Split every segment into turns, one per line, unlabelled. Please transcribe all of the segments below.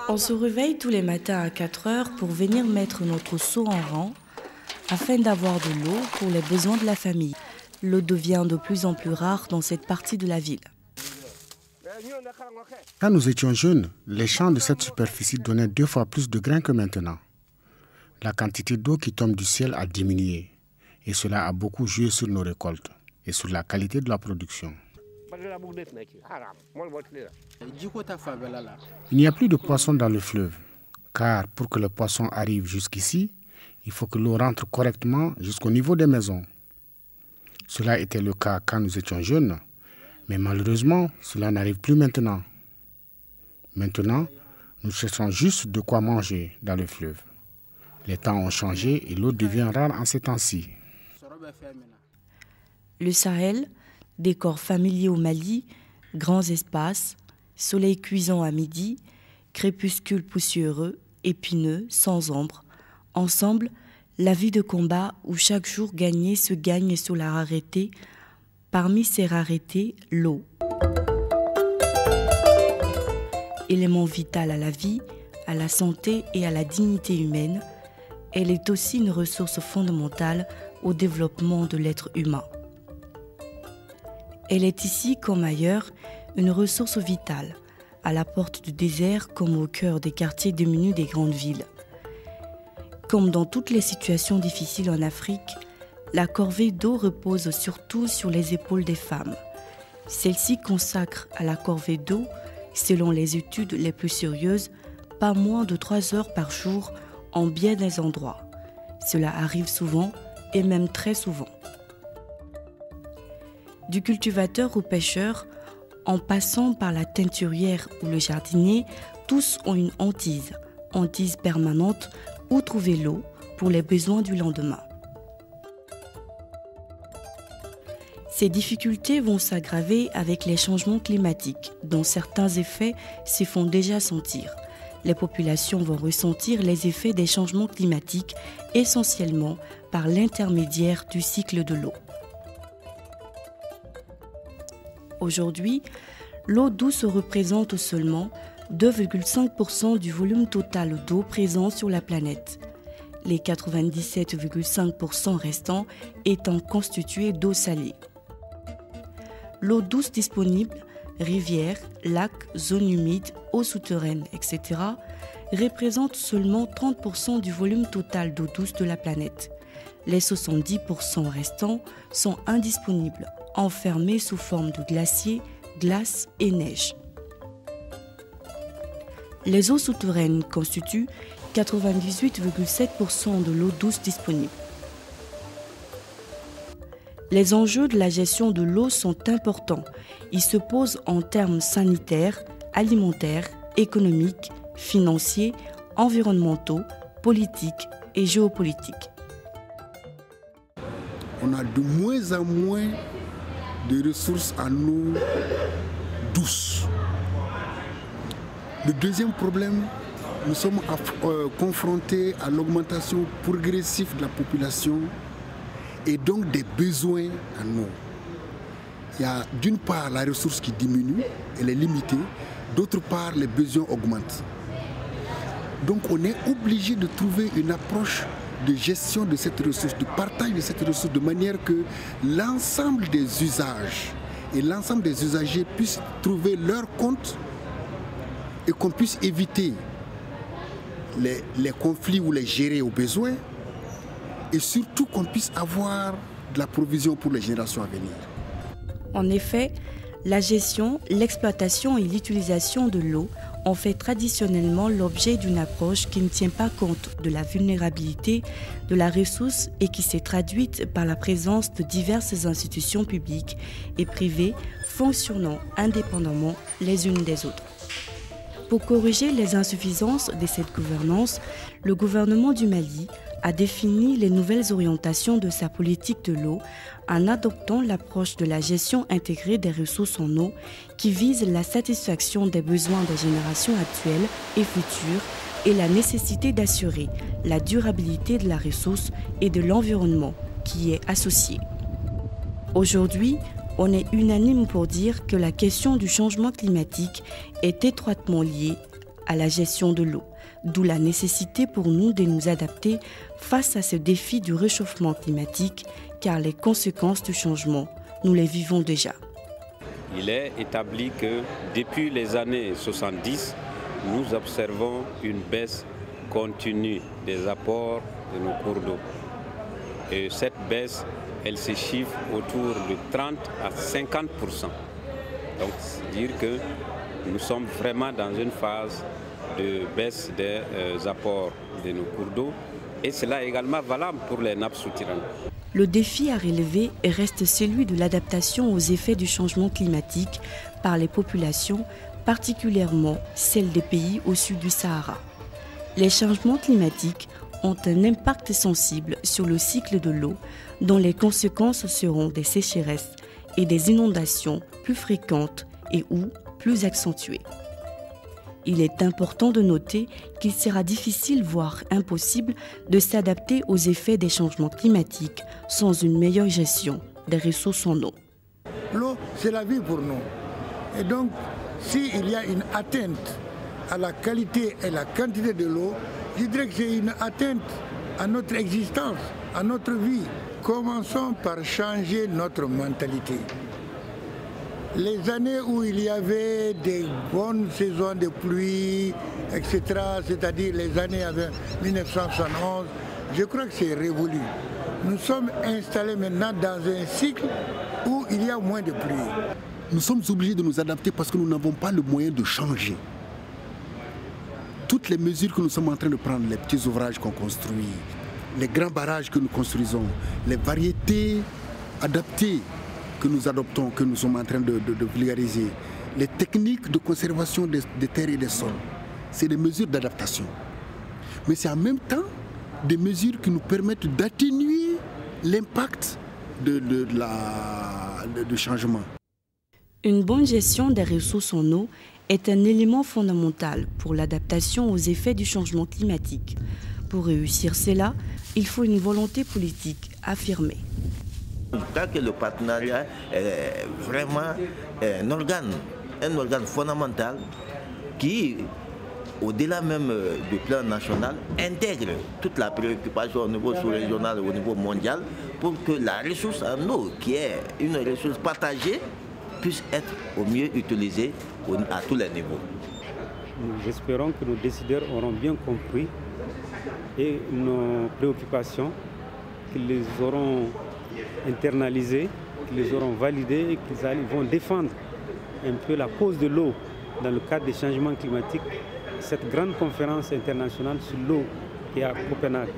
On se réveille tous les matins à 4 heures pour venir mettre notre seau en rang afin d'avoir de l'eau pour les besoins de la famille. L'eau devient de plus en plus rare dans cette partie de la ville.
Quand nous étions jeunes, les champs de cette superficie donnaient 2 fois plus de grains que maintenant. La quantité d'eau qui tombe du ciel a diminué et cela a beaucoup joué sur nos récoltes et sur la qualité de la production. Il n'y a plus de poissons dans le fleuve, car pour que le poisson arrive jusqu'ici, il faut que l'eau rentre correctement jusqu'au niveau des maisons. Cela était le cas quand nous étions jeunes, mais malheureusement, cela n'arrive plus maintenant. Maintenant, nous cherchons juste de quoi manger dans le fleuve. Les temps ont changé et l'eau devient rare en ces temps-ci.
Le Sahel, décor familier au Mali, grands espaces, soleil cuisant à midi, crépuscule poussiéreux, épineux, sans ombre. Ensemble, la vie de combat où chaque jour gagné se gagne sur la rareté. Parmi ces raretés, l'eau. Élément vital à la vie, à la santé et à la dignité humaine, elle est aussi une ressource fondamentale au développement de l'être humain. Elle est ici, comme ailleurs, une ressource vitale, à la porte du désert comme au cœur des quartiers démunis des grandes villes. Comme dans toutes les situations difficiles en Afrique, la corvée d'eau repose surtout sur les épaules des femmes. Celles-ci consacrent à la corvée d'eau, selon les études les plus sérieuses, pas moins de 3 heures par jour en bien des endroits. Cela arrive souvent et même très souvent. Du cultivateur au pêcheur, en passant par la teinturière ou le jardinier, tous ont une hantise permanente où trouver l'eau pour les besoins du lendemain. Ces difficultés vont s'aggraver avec les changements climatiques, dont certains effets se font déjà sentir. Les populations vont ressentir les effets des changements climatiques essentiellement par l'intermédiaire du cycle de l'eau. Aujourd'hui, l'eau douce représente seulement 2,5% du volume total d'eau présent sur la planète, les 97,5% restants étant constitués d'eau salée. L'eau douce disponible, rivières, lacs, zones humides, eaux souterraines, etc., représente seulement 30% du volume total d'eau douce de la planète. Les 70% restants sont indisponibles, enfermés sous forme de glaciers, glace et neige. Les eaux souterraines constituent 98,7% de l'eau douce disponible. Les enjeux de la gestion de l'eau sont importants. Ils se posent en termes sanitaires, alimentaires, économiques, financiers, environnementaux, politiques et géopolitiques.
On a de moins en moins de ressources en eau douce. Le deuxième problème, nous sommes confrontés à l'augmentation progressive de la population et donc des besoins en eau. Il y a d'une part la ressource qui diminue, elle est limitée, d'autre part les besoins augmentent. Donc on est obligé de trouver une approche de gestion de cette ressource, de partage de cette ressource, de manière que l'ensemble des usages et l'ensemble des usagers puissent trouver leur compte et qu'on puisse éviter les conflits ou les gérer au besoin et surtout qu'on puisse avoir de la provision pour les générations à venir.
En effet, la gestion, l'exploitation et l'utilisation de l'eau ont fait traditionnellement l'objet d'une approche qui ne tient pas compte de la vulnérabilité de la ressource et qui s'est traduite par la présence de diverses institutions publiques et privées fonctionnant indépendamment les unes des autres. Pour corriger les insuffisances de cette gouvernance, le gouvernement du Mali a défini les nouvelles orientations de sa politique de l'eau en adoptant l'approche de la gestion intégrée des ressources en eau qui vise la satisfaction des besoins des générations actuelles et futures et la nécessité d'assurer la durabilité de la ressource et de l'environnement qui y est associé. Aujourd'hui, on est unanime pour dire que la question du changement climatique est étroitement liée à la gestion de l'eau, d'où la nécessité pour nous de nous adapter face à ce défi du réchauffement climatique, car les conséquences du changement, nous les vivons déjà.
Il est établi que depuis les années 70, nous observons une baisse continue des apports de nos cours d'eau. Et cette baisse, elle se chiffre autour de 30 à 50%. Donc, c'est-à-dire que nous sommes vraiment dans une phase de baisse des apports de nos cours d'eau et cela est également valable pour les nappes souterraines.
Le défi à relever reste celui de l'adaptation aux effets du changement climatique par les populations, particulièrement celles des pays au sud du Sahara. Les changements climatiques ont un impact sensible sur le cycle de l'eau, dont les conséquences seront des sécheresses et des inondations plus fréquentes et ou plus accentuées. Il est important de noter qu'il sera difficile, voire impossible, de s'adapter aux effets des changements climatiques sans une meilleure gestion des ressources en eau.
L'eau, c'est la vie pour nous. Et donc, s'il y a une atteinte à la qualité et la quantité de l'eau, je dirais que c'est une atteinte à notre existence, à notre vie. Commençons par changer notre mentalité. Les années où il y avait des bonnes saisons de pluie, etc., c'est-à-dire les années avant 1971, je crois que c'est révolu. Nous sommes installés maintenant dans un cycle où il y a moins de pluie.
Nous sommes obligés de nous adapter parce que nous n'avons pas le moyen de changer. Toutes les mesures que nous sommes en train de prendre, les petits ouvrages qu'on construit, les grands barrages que nous construisons, les variétés adaptées que nous adoptons, que nous sommes en train de vulgariser, les techniques de conservation des terres et des sols, c'est des mesures d'adaptation. Mais c'est en même temps des mesures qui nous permettent d'atténuer l'impact du changement.
Une bonne gestion des ressources en eau est un élément fondamental pour l'adaptation aux effets du changement climatique. Pour réussir cela, il faut une volonté politique affirmée.
Je crois que le partenariat est vraiment un organe fondamental qui, au-delà même du plan national, intègre toute la préoccupation au niveau sous-régional et au niveau mondial pour que la ressource en eau, qui est une ressource partagée, puisse être au mieux utilisée à tous les niveaux.
Nous espérons que nos décideurs auront bien compris et nos préoccupations, qu'ils les auront internalisées, qu'ils les auront validées et qu'ils vont défendre un peu la cause de l'eau dans le cadre des changements climatiques, cette grande conférence internationale sur l'eau qui est à Copenhague,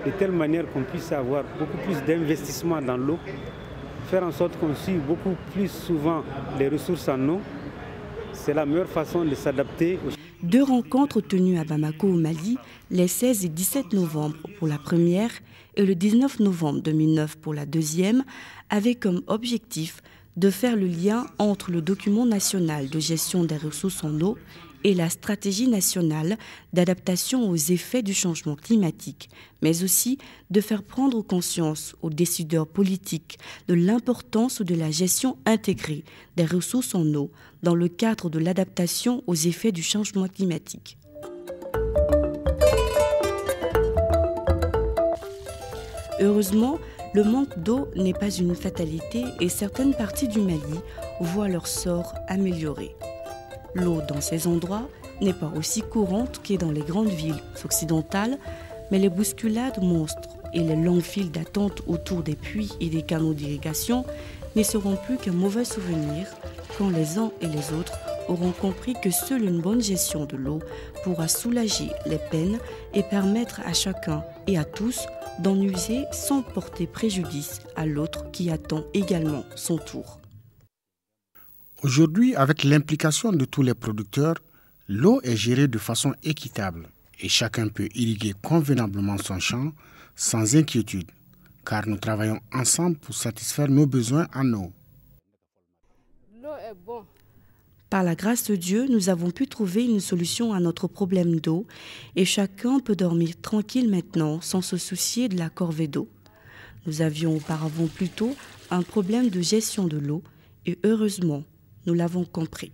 de telle manière qu'on puisse avoir beaucoup plus d'investissement dans l'eau, faire en sorte qu'on suive beaucoup plus souvent les ressources en eau. C'est la meilleure façon de s'adapter.
Deux rencontres tenues à Bamako au Mali, les 16 et 17 novembre pour la première et le 19 novembre 2009 pour la deuxième, avaient comme objectif de faire le lien entre le document national de gestion des ressources en eau et la stratégie nationale d'adaptation aux effets du changement climatique, mais aussi de faire prendre conscience aux décideurs politiques de l'importance de la gestion intégrée des ressources en eau dans le cadre de l'adaptation aux effets du changement climatique. Heureusement, le manque d'eau n'est pas une fatalité et certaines parties du Mali voient leur sort amélioré. L'eau dans ces endroits n'est pas aussi courante que dans les grandes villes occidentales, mais les bousculades monstres et les longues files d'attente autour des puits et des canaux d'irrigation ne seront plus qu'un mauvais souvenir quand les uns et les autres auront compris que seule une bonne gestion de l'eau pourra soulager les peines et permettre à chacun et à tous d'en user sans porter préjudice à l'autre qui attend également son tour.
Aujourd'hui, avec l'implication de tous les producteurs, l'eau est gérée de façon équitable et chacun peut irriguer convenablement son champ sans inquiétude, car nous travaillons ensemble pour satisfaire nos besoins en eau.
L'eau est bonne.
Par la grâce de Dieu, nous avons pu trouver une solution à notre problème d'eau et chacun peut dormir tranquille maintenant sans se soucier de la corvée d'eau. Nous avions auparavant plutôt un problème de gestion de l'eau et heureusement, nous l'avons compris.